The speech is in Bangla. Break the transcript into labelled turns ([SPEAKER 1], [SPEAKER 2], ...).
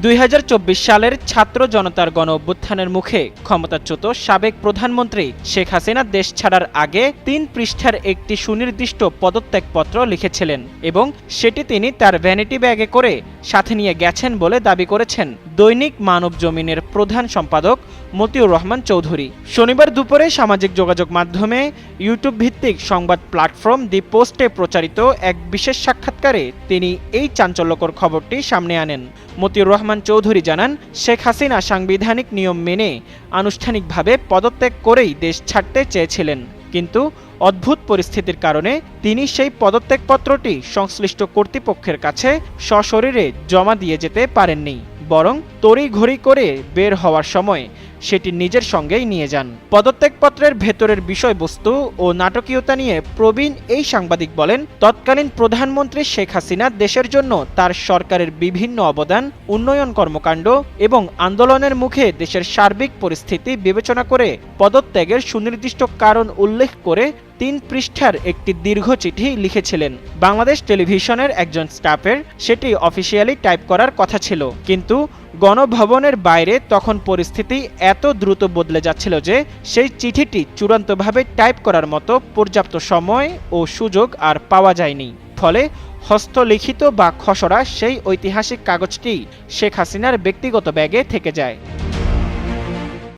[SPEAKER 1] 2024 সালের ছাত্র জনতার গণ অভ্যুত্থানের মুখে ক্ষমতাচ্যুত সাবেক প্রধানমন্ত্রী শেখ হাসিনা দেশ ছাড়ার আগে 3 পৃষ্ঠার একটি সুনির্দিষ্ট পদত্যাগপত্র লিখেছিলেন এবং সেটি তিনি তার ভ্যানিটি ব্যাগে করে সাথে নিয়ে গেছেন বলে দাবি করেছেন দৈনিক মানবজমিনের প্রধান সম্পাদক মতিউর রহমান চৌধুরী। শনিবার দুপুরে সামাজিক যোগাযোগ মাধ্যমে ইউটিউব ভিত্তিক সংবাদ প্ল্যাটফর্ম দি পোস্টে প্রচারিত এক বিশেষ সাক্ষাৎকারে তিনি এই চাঞ্চল্যকর খবরটি সামনে আনেন। মতিউর রহমান চৌধুরী জানান, শেখ হাসিনা সাংবিধানিক নিয়ম মেনে আনুষ্ঠানিকভাবে পদত্যাগ করেই দেশ ছাড়তে চেয়েছিলেন, কিন্তু অদ্ভুত পরিস্থিতির কারণে তিনি সেই পদত্যাগপত্রটি সংশ্লিষ্ট কর্তৃপক্ষের কাছে সশরীরে জমা দিয়ে যেতে পারেননি, বরং তড়িঘড়ি করে বের হওয়ার সময় সেটি নিজের সঙ্গেই নিয়ে যান। পদত্যাগপত্রের ভেতরের বিষয়বস্তু ও নাটকীয়তা নিয়ে প্রবীণ এই সাংবাদিক বলেন, তৎকালীন প্রধানমন্ত্রী শেখ হাসিনা দেশের জন্য তার সরকারের বিভিন্ন অবদান, উন্নয়ন কর্মকাণ্ড এবং আন্দোলনের মুখে দেশের সার্বিক পরিস্থিতি বিবেচনা করে পদত্যাগের সুনির্দিষ্ট কারণ উল্লেখ করে 3 পৃষ্ঠার একটি দীর্ঘ চিঠি লিখেছিলেন। বাংলাদেশ টেলিভিশনের একজন স্টাফের সেটি অফিসিয়ালি টাইপ করার কথা ছিল, কিন্তু গণভবনের বাইরে তখন পরিস্থিতি এত দ্রুত বদলে যাচ্ছিল যে সেই চিঠিটি চূড়ান্তভাবে টাইপ করার মতো পর্যাপ্ত সময় ও সুযোগ আর পাওয়া যায়নি। ফলে হস্তলিখিত বা খসড়া সেই ঐতিহাসিক কাগজটি শেখ হাসিনার ব্যক্তিগত ব্যাগে থেকে যায়।